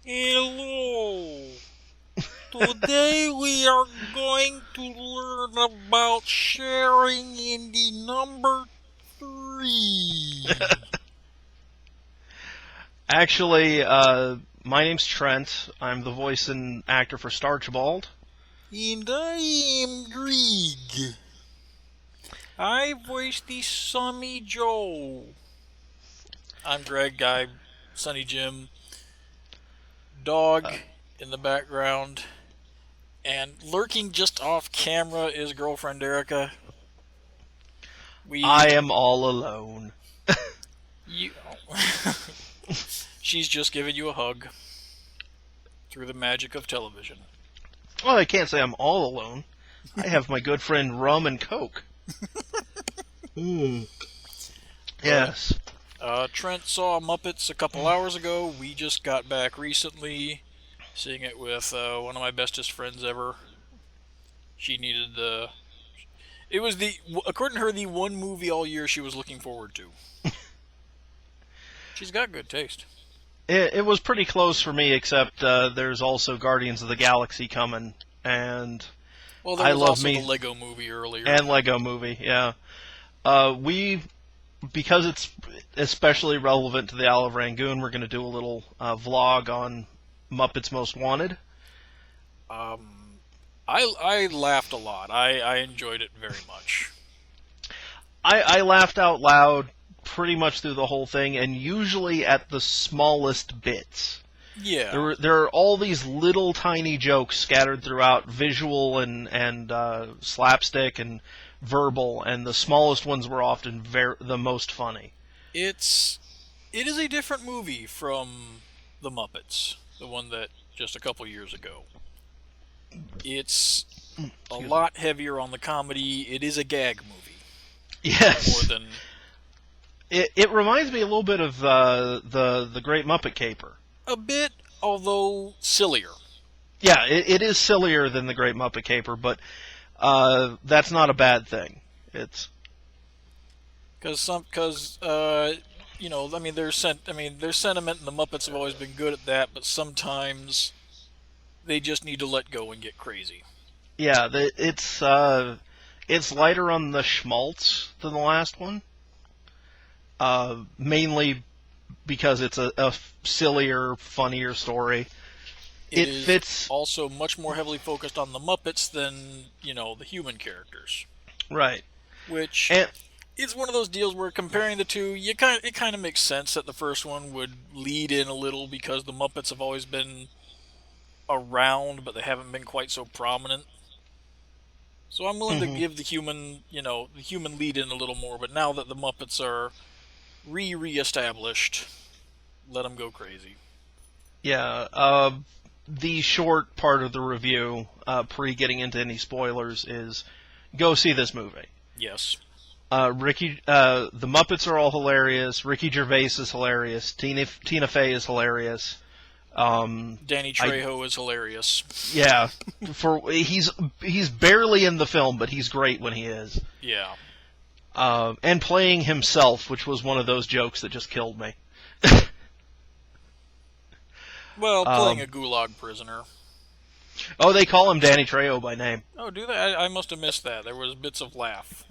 Hello. Today we are going to learn about sharing in the number 3. Actually, my name's Trent. I'm the voice and actor for Starchbald. And I am Greg. I voice the Sunny Joe. I'm Greg, Sunny Jim, dog Uh, in the background, and lurking just off camera is girlfriend Erica. I We, am all alone. you, she's just giving you a hug through the magic of television. Well, I can't say I'm all alone. I have my good friend Rum and Coke. Mm. Yes. Trent saw Muppets a couple hours ago. We just got back recently, seeing it with one of my bestest friends ever. She needed the. It was according to her, the one movie all year she was looking forward to. She's got good taste. It was pretty close for me, except there's also Guardians of the Galaxy coming, and Well, there I was love also me the Lego movie earlier. and Lego Movie. Yeah. Because it's especially relevant to the Isle of Rangoon, we're going to do a little vlog on Muppets Most Wanted. I laughed a lot. I enjoyed it very much. I laughed out loud pretty much through the whole thing, and usually at the smallest bits. Yeah. There are all these little tiny jokes scattered throughout, visual and slapstick and verbal, and the smallest ones were often the most funny. It is a different movie from the Muppets, the one that just a couple years ago. It's a Excuse me. lot heavier on the comedy. It is a gag movie more Yes, than it reminds me a little bit of the Great Muppet Caper. a bit, although sillier. Yeah, it is sillier than the Great Muppet Caper, but that's not a bad thing. It's Because I mean, their sentiment and the Muppets have always been good at that, but sometimes they just need to let go and get crazy. yeah, it's lighter on the schmaltz than the last one. Mainly because it's a sillier, funnier story. It It is fits also much more heavily focused on the Muppets than the human characters, right, which and it's one of those deals where comparing the two, it kind of makes sense that the first one would lead in a little because the Muppets have always been around, but they haven't been quite so prominent. So I'm willing to mhm. give the human lead in a little more. But now that the Muppets are reestablished, let them go crazy. Yeah. The short part of the review, pre getting into any spoilers, is go see this movie. Yes, The Muppets are all hilarious. Ricky Gervais is hilarious. Tina Fey is hilarious. Danny I Trejo is hilarious. Yeah, he's barely in the film, but he's great when he is. Yeah. And playing himself, which was one of those jokes that just killed me. Well, playing um, a gulag prisoner. oh, they call him Danny Trejo by name. Oh, do they? I must have missed that. There was bits of laugh.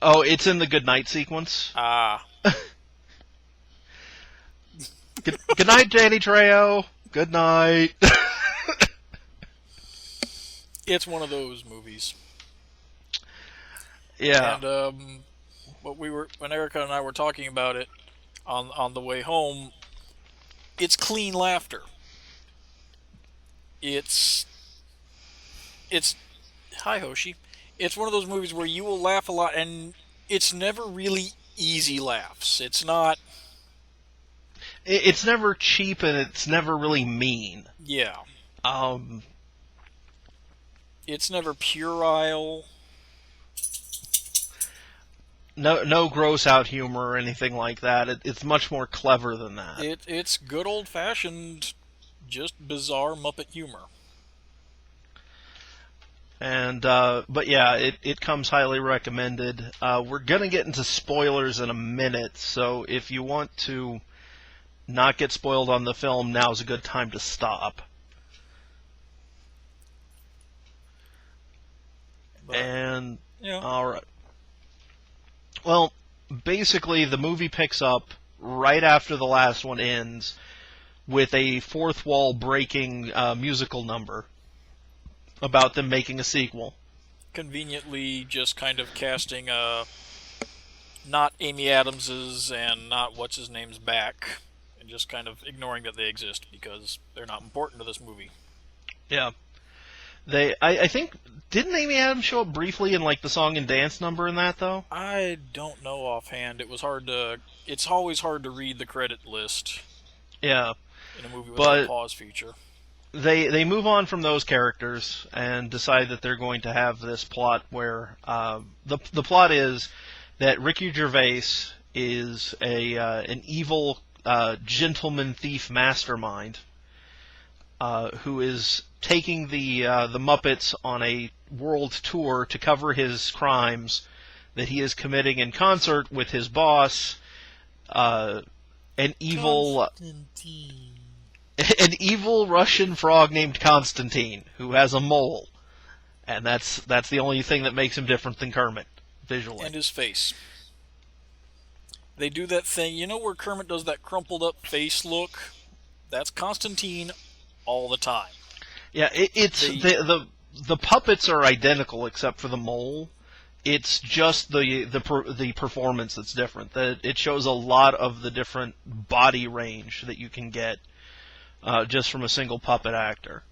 Oh, it's in the Good Night sequence. Ah, Good night, Danny Trejo. Good night. it's one of those movies. Yeah. And when Erica and I were talking about it on the way home, it's clean laughter. It's hi Hoshi. It's one of those movies where you will laugh a lot, and it's never really easy laughs. It's not. It's never cheap and it's never really mean. Yeah, Um, it's never puerile. no gross out humor or anything like that. It's much more clever than that. It's good old fashioned, just bizarre Muppet humor. And but yeah, it comes highly recommended. We're gonna get into spoilers in a minute, so if you want to not get spoiled on the film, now's a good time to stop. But, And, yeah. alright. Well, basically, the movie picks up right after the last one ends with a fourth wall breaking musical number about them making a sequel. Conveniently just kind of casting not Amy Adams's and not what's his name's back, and just kind of ignoring that they exist because they're not important to this movie. Yeah. I think, didn't Amy Adams show up briefly in like the song and dance number in that though? I don't know offhand. It's always hard to read the credit list Yeah. in a movie without a But pause feature. they move on from those characters and decide that they're going to have this plot where the plot is that Ricky Gervais is an evil gentleman thief mastermind who is taking the Muppets on a world tour to cover his crimes that he is committing in concert with his boss, an evil an evil Russian frog named Constantine who has a mole, and that's the only thing that makes him different than Kermit visually. And his face. They do that thing, you know where Kermit does that crumpled up face look? That's Constantine all the time. Yeah, it's the puppets are identical except for the mole. It's just the performance that's different. It shows a lot of the different body range that you can get just from a single puppet actor.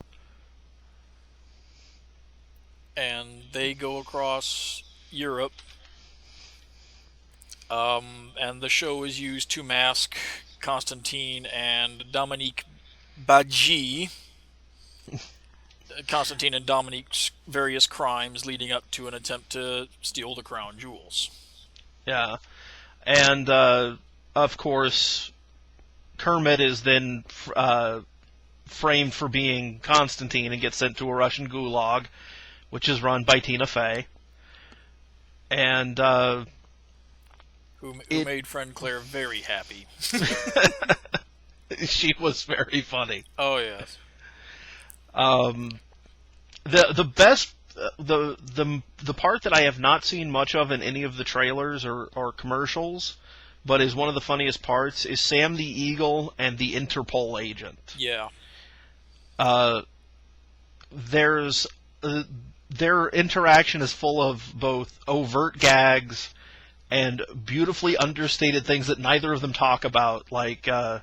And they go across Europe, and the show is used to mask Constantine and Dominique Badji. Constantine and Dominique's various crimes leading up to an attempt to steal the crown jewels. Yeah, and of course, Kermit is then framed for being Constantine and gets sent to a Russian gulag, which is run by Tina Fey. And who made friend Claire very happy. She was very funny. Oh yes. The best the part that I have not seen much of in any of the trailers or commercials, but is one of the funniest parts, is Sam the Eagle and the Interpol agent. Yeah. Their interaction is full of both overt gags and beautifully understated things that neither of them talk about, like the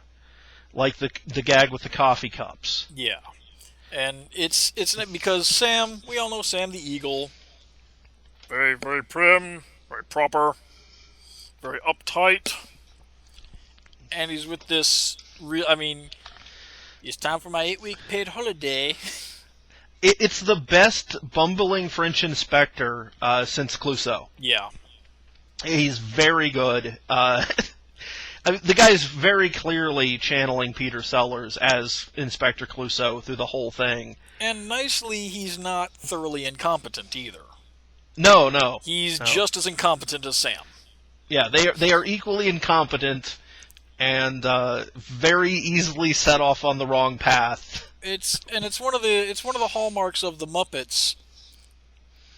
gag with the coffee cups. Yeah. And it's because Sam, we all know Sam the Eagle, very, very prim, very proper, very uptight, and he's with this it's time for my 8-week paid holiday. It's the best bumbling French inspector since Clouseau. Yeah. He's very good. The guy's very clearly channeling Peter Sellers as Inspector Clouseau through the whole thing. And nicely, he's not thoroughly incompetent either. No. He's just as incompetent as Sam. Yeah, they are equally incompetent and very easily set off on the wrong path. It's one of the hallmarks of the Muppets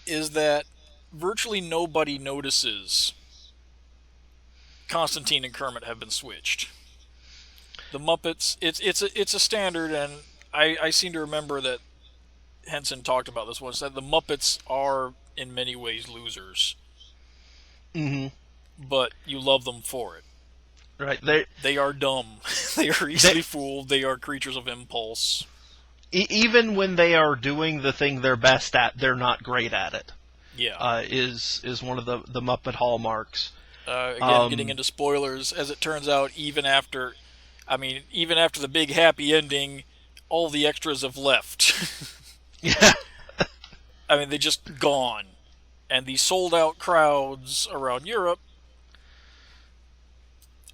is that virtually nobody notices Constantine and Kermit have been switched. The Muppets, it's a standard, and I seem to remember that Henson talked about this once, that the Muppets are in many ways losers. Mm-hmm. But you love them for it. Right. They are dumb. They are easily fooled. They are creatures of impulse. Even when they are doing the thing they're best at, they're not great at it. Yeah. Is one of the Muppet hallmarks. Again, getting into spoilers, as it turns out, even after the big happy ending, all the extras have left. Yeah. They just gone. And the sold-out crowds around Europe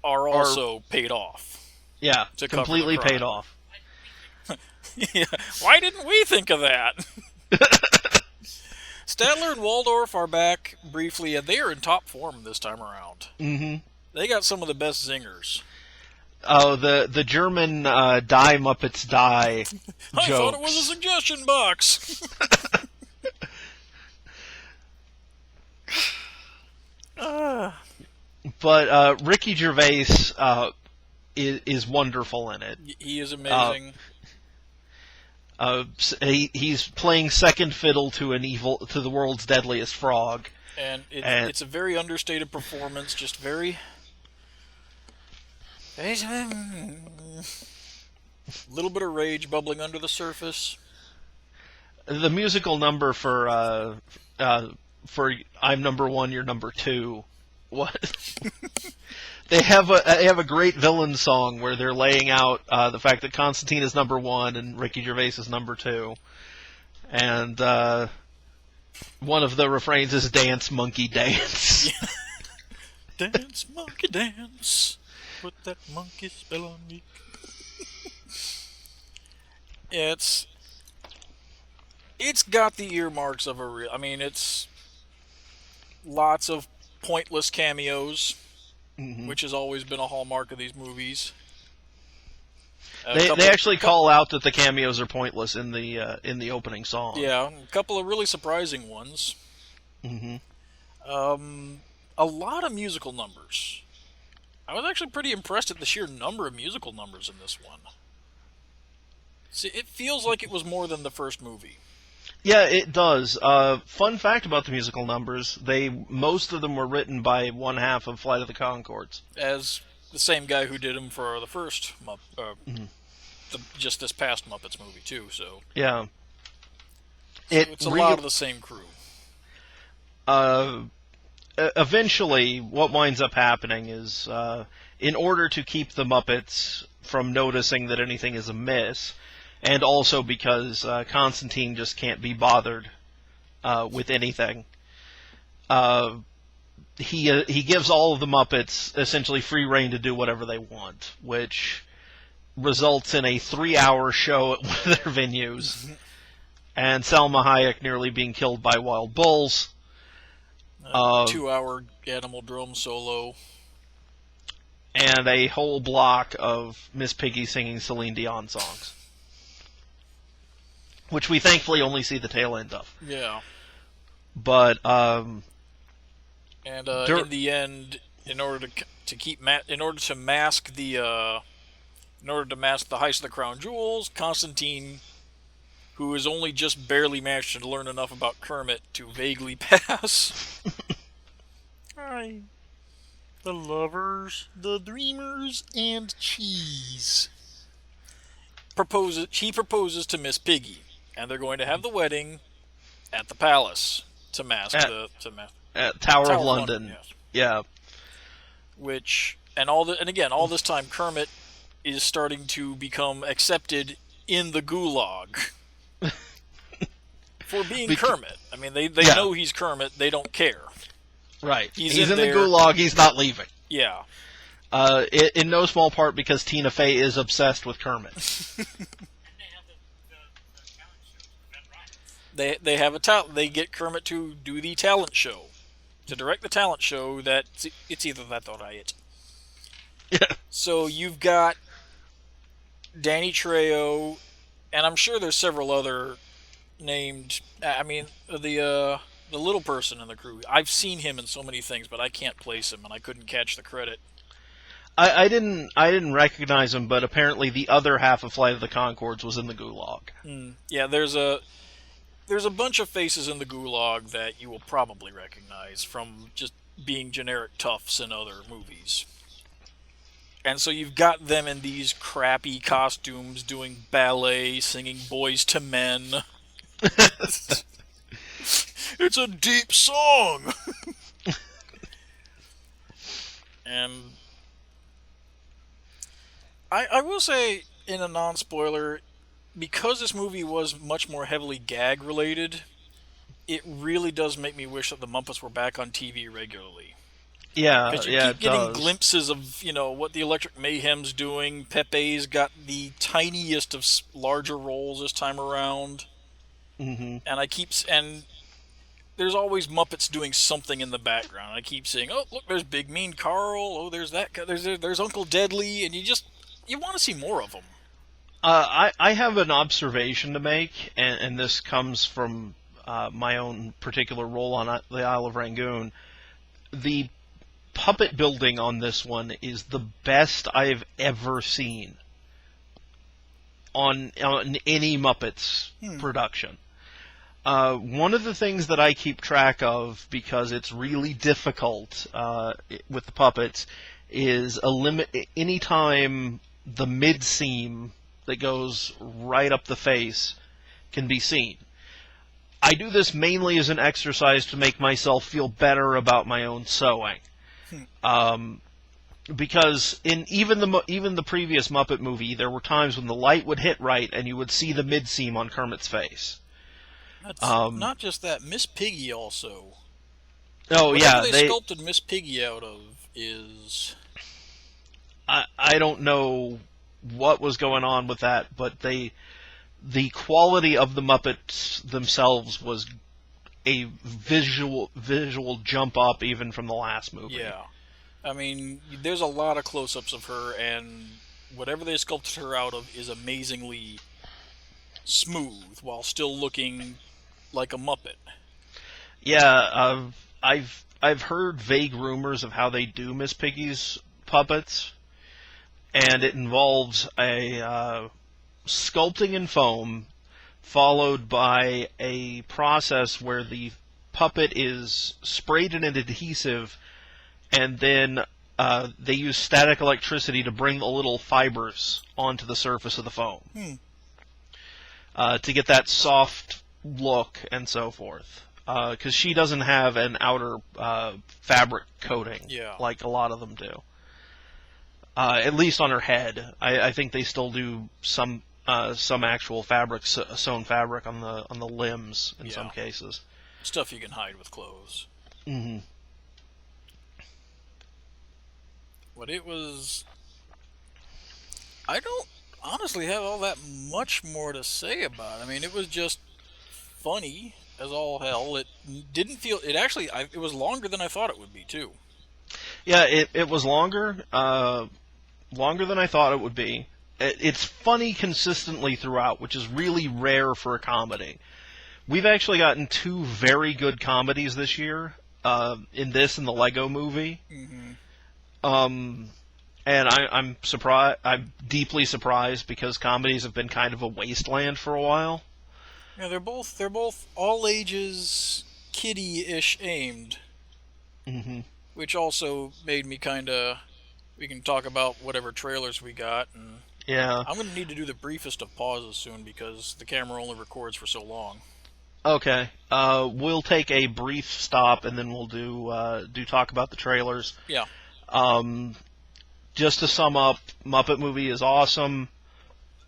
are also paid off. Yeah, completely paid off. Yeah. Why didn't we think of that? Statler and Waldorf are back briefly, and they are in top form this time around. Mm-hmm. They got some of the best zingers. Oh, the German die Muppets die I thought it was a jokes. suggestion box. Ah. But Ricky Gervais is wonderful in it. He is Uh, amazing. he's playing second fiddle to the world's deadliest frog, And and it's a very understated performance, just very. Little bit of rage bubbling under the surface. the musical number for I'm number one, you're number two. What they have a great villain song where they're laying out the fact that Constantine is number one and Ricky Gervais is number two, and one of the refrains is "Dance, monkey, dance." Dance, monkey, dance. Put that monkey spell on me. It's got the earmarks of a real. I mean, it's lots of pointless cameos, Hmm. which has always been a hallmark of these movies. They actually call out that the cameos are pointless in the opening song. Yeah, a couple of really surprising ones. Hmm. A lot of musical numbers. I was actually pretty impressed at the sheer number of musical numbers in this one. See, it feels like it was more than the first movie. Yeah, it does. Fun fact about the musical numbers: most of them were written by one half of Flight of the Conchords. As the same guy who did them for the first, Mhm. just this past Muppets movie too. So, Yeah, it's a lot of the same crew. uh, eventually, what winds up happening is, in order to keep the Muppets from noticing that anything is amiss, and also because Constantine just can't be bothered with anything, uh, he gives all of the Muppets essentially free reign to do whatever they want, which results in a 3-hour show at one of their venues, and Salma Hayek nearly being killed by wild bulls. 2-hour animal drum solo. And a whole block of Miss Piggy singing Celine Dion songs, which we thankfully only see the tail end of. Yeah. But And in the end, in order to keep in order to mask the heist of the crown jewels, Constantine, who has only just barely managed to learn enough about Kermit to vaguely pass. Hi, the lovers, the dreamers, and cheese. He proposes to Miss Piggy, and they're going to have the wedding at the palace to mask at, at Tower of London. Yes. Yeah. Which and again all this time Kermit is starting to become accepted in the gulag for being Kermit. I mean, they know he's Kermit. They don't care. Right. He's in there. the gulag. He's not leaving. Yeah. In no small part because Tina Fey is obsessed with Kermit. They have a talent. They get Kermit to do the talent show, to direct the talent show. That it's either that or it. Yeah. So you've got Danny Trejo, and I'm sure there's several other named. I mean, the little person in the crew. I've seen him in so many things, but I can't place him, and I couldn't catch the credit. I didn't recognize him, but apparently the other half of Flight of the Conchords was in the gulag. Yeah, there's a bunch of faces in the gulag that you will probably recognize from just being generic toughs in other movies. And so you've got them in these crappy costumes doing ballet, singing Boys to Men. It's a deep song! And I will say, in a non-spoiler, because this movie was much more heavily gag-related, it really does make me wish that the Muppets were back on TV regularly. Yeah, Because you keep getting glimpses of, what the Electric Mayhem's doing. Pepe's got the tiniest of larger roles this time around. Mm-hmm. And there's always Muppets doing something in the background. I keep saying, oh, look, there's Big Mean Carl. Oh, there's that guy. There's Uncle Deadly. And you want to see more of them. I have an observation to make, and this comes from my own particular role on the Isle of Rangoon. The puppet building on this one is the best I've ever seen on any Muppets Hmm. production. One of the things that I keep track of, because it's really difficult with the puppets, is anytime the mid seam that goes right up the face can be seen. I do this mainly as an exercise to make myself feel better about my own sewing. Hmm. Um, because in even the previous Muppet movie, there were times when the light would hit right and you would see the mid seam on Kermit's face. That's Um, not just that. Miss Piggy also. oh Whatever yeah, they sculpted Miss Piggy out of is. I don't know what was going on with that, but the quality of the Muppets themselves was a visual jump up even from the last movie. Yeah. I mean, there's a lot of close ups of her, and whatever they sculpted her out of is amazingly smooth while still looking like a Muppet. Yeah, I've heard vague rumors of how they do Miss Piggy's puppets, and it involves a sculpting in foam followed by a process where the puppet is sprayed in an adhesive, and then they use static electricity to bring the little fibers onto the surface of the foam Hmm. to get that soft look and so forth. Because she doesn't have an outer fabric coating Yeah. like a lot of them do. At least on her head, I think they still do some actual fabric, sewn fabric on the limbs in some Yeah. cases. Stuff you can hide with clothes. Hmm. But it was. I don't honestly have all that much more to say about it. I mean, it was just funny as all hell. It didn't feel. It actually. It was longer than I thought it would be, too. Yeah, it was longer than I thought it would be. It's funny consistently throughout, which is really rare for a comedy. We've actually gotten two very good comedies this year, in this and the Lego Movie. Mm-hmm. Um, and I'm surprised. I'm deeply surprised because comedies have been kind of a wasteland for a while. Yeah, they're both all ages, kiddie-ish aimed, Hmm. which also made me kind of. We can talk about whatever trailers we got, and Yeah. I'm going to need to do the briefest of pauses soon because the camera only records for so long. Okay. We'll take a brief stop and then we'll do talk about the trailers. Yeah. Um, just to sum up, Muppet Movie is awesome.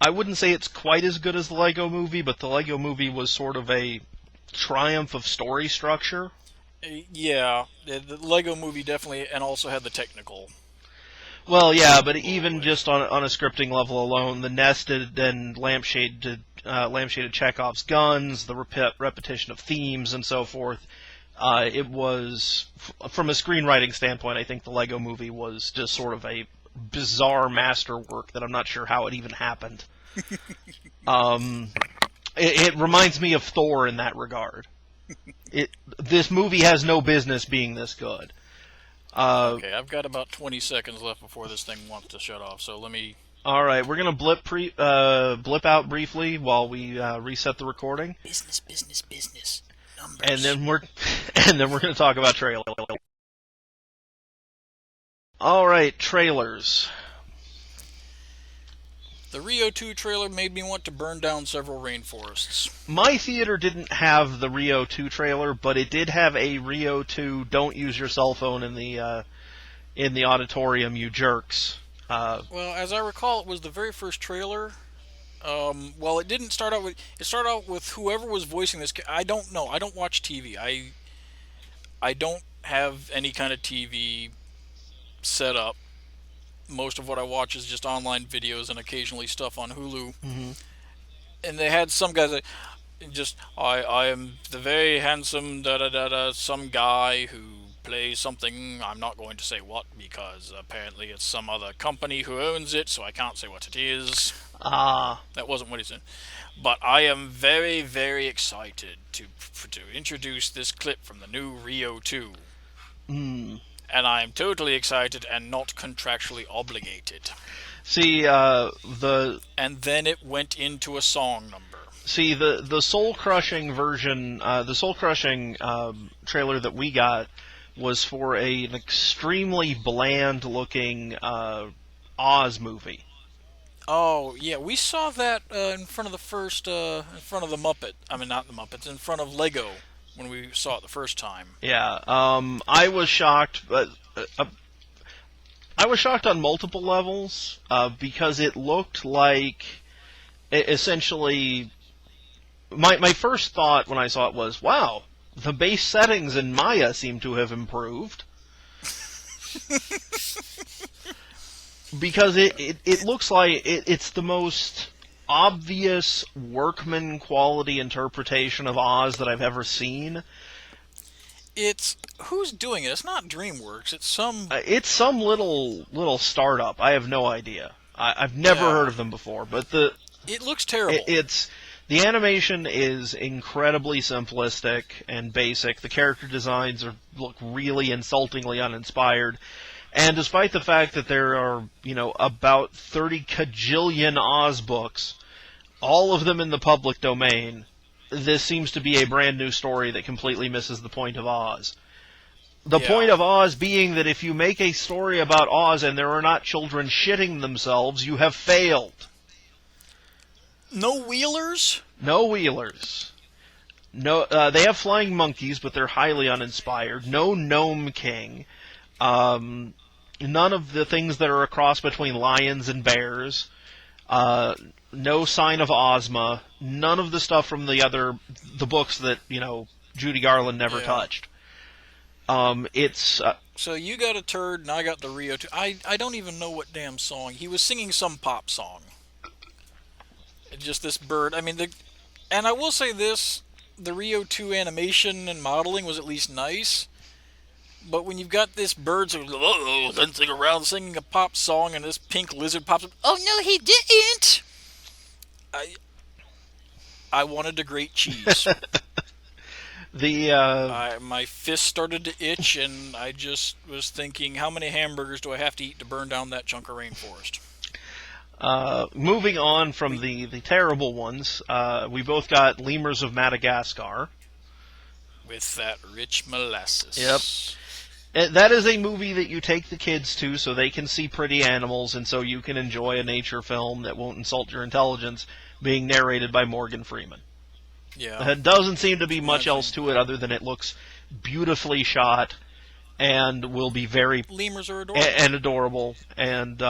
I wouldn't say it's quite as good as the Lego Movie, but the Lego Movie was sort of a triumph of story structure. Yeah, the Lego movie definitely, and also had the technical Well, yeah, but blow even away. just on a scripting level alone, the nested and lampshaded Chekhov's guns, the repetition of themes, and so forth. It was, from a screenwriting standpoint, I think the Lego Movie was just sort of a bizarre masterwork that I'm not sure how it even happened. Um, it reminds me of Thor in that regard. This movie has no business being this good. Uh, Okay, I've got about 20 seconds left before this thing wants to shut off, so let me. all right, we're gonna blip out briefly while we reset the recording, Business, business, business. and Numbers. then we're and then we're gonna talk about trailers. All right, trailers. The Rio 2 trailer made me want to burn down several rainforests. My theater didn't have the Rio 2 trailer, but it did have a Rio 2 "Don't use your cell phone in the auditorium, you jerks." Well, as I recall, it was the very first trailer. Well, it didn't start out with. It started out with whoever was voicing this. I don't know. I don't watch TV. I don't have any kind of TV set up. Most of what I watch is just online videos and occasionally stuff on Hulu. Hmm. And they had some guys that just I am the very handsome da da da da some guy who play something. I'm not going to say what because apparently it's some other company who owns it, so I can't say what it is. Ah, That wasn't what he said. But I am very, very excited to introduce this clip from the new Rio 2. hmm. And I am totally excited and not contractually obligated. See, the And then it went into a song number. the soul crushing version, the soul crushing trailer that we got was for an extremely bland looking Oz movie. Oh yeah, we saw that in front of the first, in front of the Muppet. I mean, not the Muppets, in front of Lego when we saw it the first time. Yeah, I was shocked, but I was shocked on multiple levels because it looked like essentially my first thought when I saw it was, wow, the base settings in Maya seem to have improved. Because it looks like it's the most obvious workman quality interpretation of Oz that I've ever seen. It's who's doing it? It's not DreamWorks. It's some little startup. I have no idea. I've never Yeah. heard of them before, but It looks terrible. it's the animation is incredibly simplistic and basic. The character designs look really insultingly uninspired. And despite the fact that there are, about 30 kajillion Oz books, all of them in the public domain, this seems to be a brand new story that completely misses the point of Oz. The Yeah. point of Oz being that if you make a story about Oz and there are not children shitting themselves, you have failed. No wheelers. No wheelers. No, they have flying monkeys, but they're highly uninspired. No gnome king. None of the things that are a cross between lions and bears. No sign of Ozma. None of the stuff from the books that Judy Garland never Yeah. touched. It's So you got a turd, and I got the Rio 2. I don't even know what damn song he was singing. Some pop song. Just this bird. I mean, and I will say this: the Rio 2 animation and modeling was at least nice. But when you've got this bird dancing around singing a pop song, and this pink lizard pops up, oh no, he didn't. I wanted a great cheese. My fist started to itch, and I just was thinking, how many hamburgers do I have to eat to burn down that chunk of rainforest? moving on from the terrible ones. We both got Lemurs of Madagascar. With that rich molasses. Yep. That is a movie that you take the kids to so they can see pretty animals and so you can enjoy a nature film that won't insult your intelligence being narrated by Morgan Freeman. Yeah. There doesn't seem to be much else to it other than it looks beautifully shot and will be very Lemurs are adorable. and adorable. And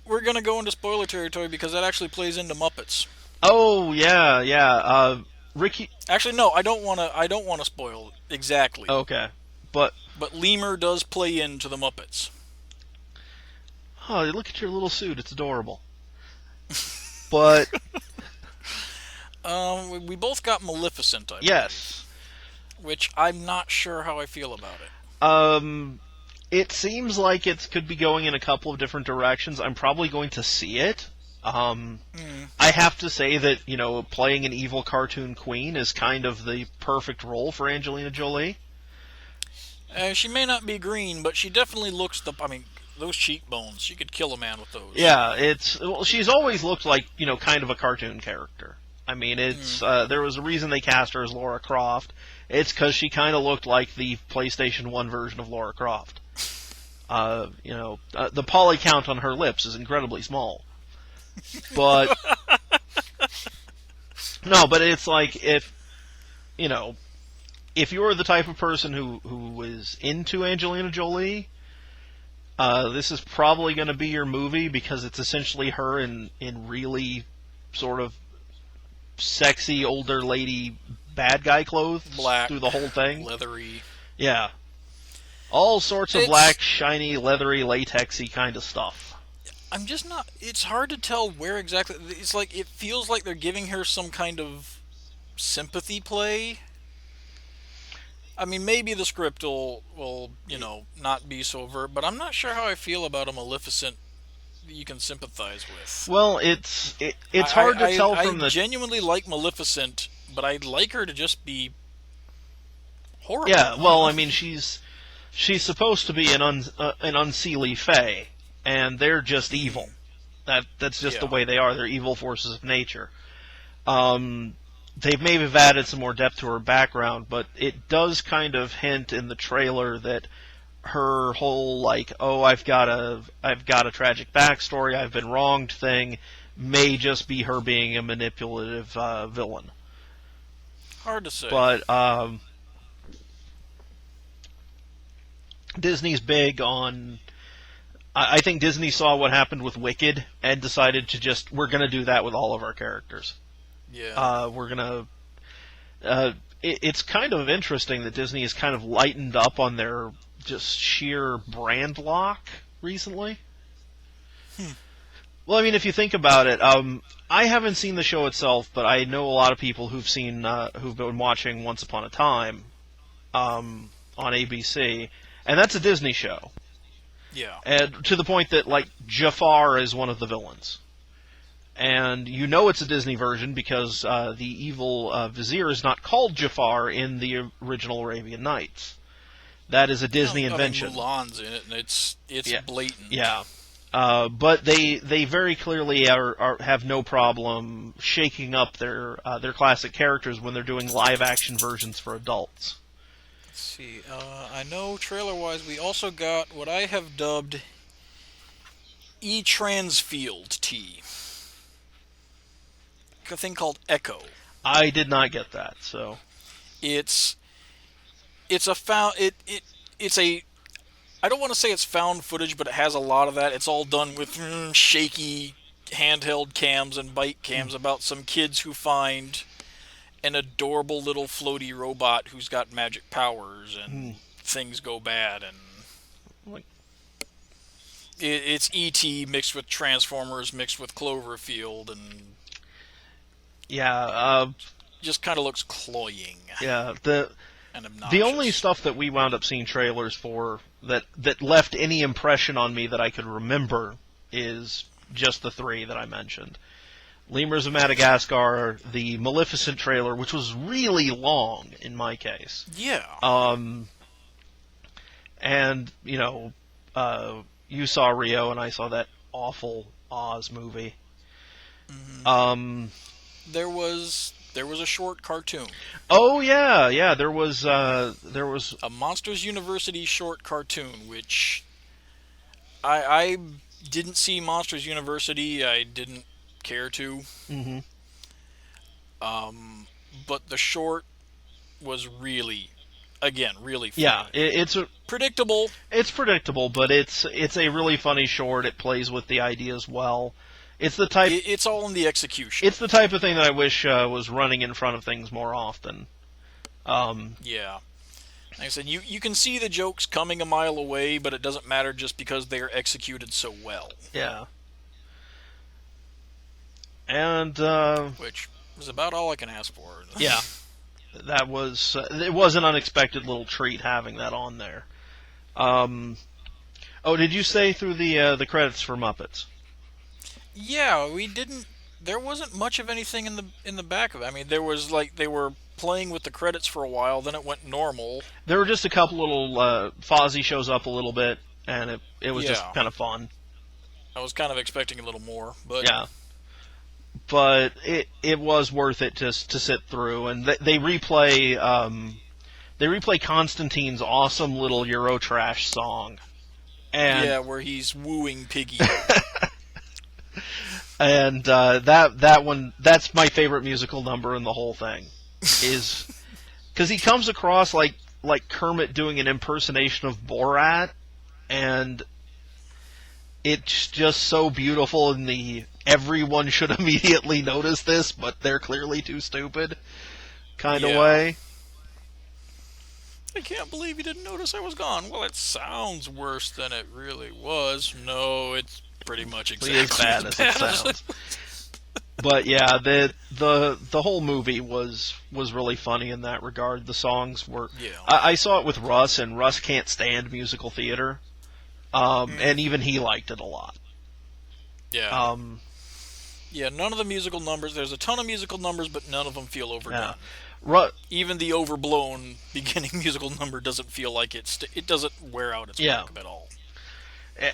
we're gonna go into spoiler territory because that actually plays into Muppets. oh yeah. Ricky. Actually, no, I don't wanna spoil exactly. Okay, but Lemur does play into the Muppets. oh, look at your little suit. It's adorable. But We both got Maleficent, I believe, yes. which I'm not sure how I feel about it. It seems like it could be going in a couple of different directions. I'm probably going to see it. I have to say that, playing an evil cartoon queen is kind of the perfect role for Angelina Jolie. She may not be green, but she definitely looks those cheekbones. She could kill a man with those. Yeah, she's always looked like, kind of a cartoon character. I mean, there was a reason they cast her as Laura Croft. It's because she kind of looked like the PlayStation 1 version of Laura Croft. The poly count on her lips is incredibly small. But no, but it's like if you're the type of person who is into Angelina Jolie, this is probably going to be your movie because it's essentially her in really sort of sexy older lady bad guy clothes Black, through the whole thing. leathery. Yeah. All sorts of black, shiny, leathery, latexy kind of stuff. I'm just not. It's hard to tell where exactly. It's like it feels like they're giving her some kind of sympathy play. I mean, maybe the script will not be so overt, but I'm not sure how I feel about a Maleficent that you can sympathize with. Well, it's hard to tell I from the. genuinely like Maleficent, but I'd like her to just be horrible. Yeah, I don't well, know. I mean, she's supposed to be an unseelie fae, and they're just evil. That's just the Yeah. way they are. They're evil forces of nature. Um, they've maybe have added some more depth to her background, but it does kind of hint in the trailer that her whole like, oh, I've got a tragic backstory, I've been wronged thing, may just be her being a manipulative villain. Hard to say. But Disney's big on. I think Disney saw what happened with Wicked and decided to just we're going to do that with all of our characters. Yeah. We're gonna. It's kind of interesting that Disney has kind of lightened up on their just sheer brand lock recently. Hmm. Well, I mean, if you think about it, I haven't seen the show itself, but I know a lot of people who've been watching Once Upon a Time on ABC, and that's a Disney show, Yeah. and to the point that like Jafar is one of the villains. And you know it's a Disney version because the evil vizier is not called Jafar in the original Arabian Nights. That is a Disney I mean, invention. Mulan's in it, and it's Yeah, blatant. yeah. But they very clearly have no problem shaking up their classic characters when they're doing live action versions for adults. Let's see. I know trailer-wise, we also got what I have dubbed E-Transfield T. A thing called Echo. I did not get that, so It's it's a found it's a I don't want to say it's found footage, but it has a lot of that. It's all done with shaky handheld cams and bite cams about some kids who find an adorable little floaty robot who's got magic powers and things go bad and like it's E.T. mixed with Transformers mixed with Cloverfield and yeah, just kind of looks cloying yeah. The and obnoxious. only stuff that we wound up seeing trailers for that left any impression on me that I could remember is just the three that I mentioned. Lemurs of Madagascar, the Maleficent trailer, which was really long in my case. Yeah. And, you saw Rio and I saw that awful Oz movie. Mm-hmm. Um, There was a short cartoon, oh yeah, there was a Monsters University short cartoon, which I didn't see Monsters University. I didn't care to. hmm But the short was really, again, really yeah, funny. Predictable. it's predictable, but it's a really funny short. It plays with the ideas well. It's the type It's all in the execution. it's the type of thing that I wish was running in front of things more often. Yeah. Like I said, you can see the jokes coming a mile away, but it doesn't matter just because they are executed so well. Yeah. And Which is about all I can ask for. yeah, that was it was an unexpected little treat having that on there. Oh, did you say through the credits for Muppets? Yeah, we didn't. There wasn't much of anything in the back of it. I mean, there was like they were playing with the credits for a while, then it went normal. There were just a couple little Fozzie shows up a little bit, and it was just Yeah. kind of fun. I was kind of expecting a little more, but Yeah, but it was worth it to sit through, and they replay Constantine's awesome little Eurotrash song, and yeah, where he's wooing Piggy. and that one that's my favorite musical number in the whole thing, is because he comes across like Kermit doing an impersonation of Borat, and it's just so beautiful in the everyone should immediately notice this, but they're clearly too stupid kind of Yeah. way. I can't believe you didn't notice I was gone. Well, it sounds worse than it really was. No, it's pretty much Pretty as exactly bad as it as sounds. But yeah, the whole movie was really funny in that regard. The songs were. Yeah. I saw it with Russ, and Russ can't stand musical theater, Mm, and even he liked it a lot. yeah. Um, Yeah, none of the musical numbers. There's a ton of musical numbers, but none of them feel yeah, overdone. Ru- Even the overblown beginning musical number doesn't feel like it doesn't wear out its yeah. welcome at all.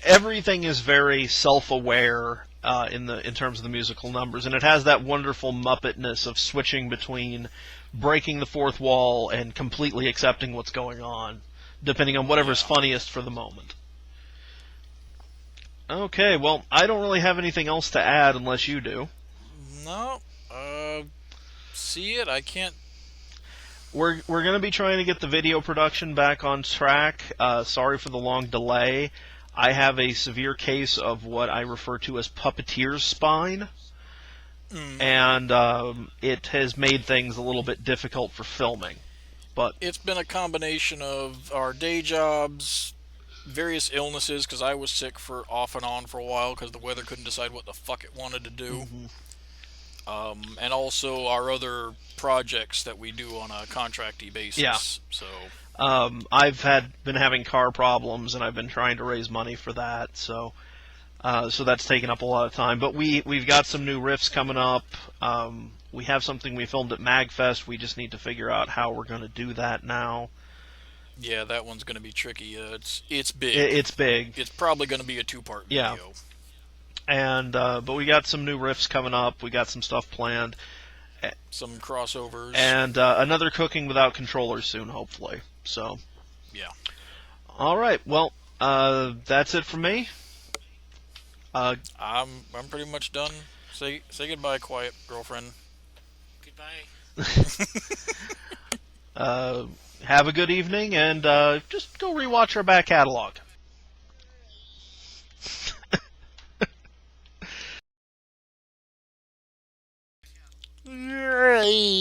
Everything is very self-aware in terms of the musical numbers, and it has that wonderful Muppetness of switching between breaking the fourth wall and completely accepting what's going on, depending on whatever's Yeah. funniest for the moment. Okay, well, I don't really have anything else to add unless you do. No. See it? I can't. We're going to be trying to get the video production back on track. Sorry for the long delay. I have a severe case of what I refer to as puppeteer's spine, Mm, and it has made things a little bit difficult for filming. But it's been a combination of our day jobs, various illnesses, because I was sick for off and on for a while because the weather couldn't decide what the fuck it wanted to do. mhm. And also our other projects that we do on a contracty Yeah, basis. So, I've been having car problems, and I've been trying to raise money for that. So that's taken up a lot of time. But we've got some new riffs coming up. We have something we filmed at MagFest. We just need to figure out how we're going to do that now. yeah, that one's going to be tricky. It's big. It's big, It's probably going to be a two-part yeah. video. And but we got some new riffs coming up. We got some stuff planned, Some crossovers. and another cooking without controllers soon, hopefully. So, Yeah. all right. Well, that's it for me. Uh, I'm pretty much done. Say goodbye, quiet girlfriend. Goodbye. uh, have a good evening, and just go rewatch our back catalog. Yay.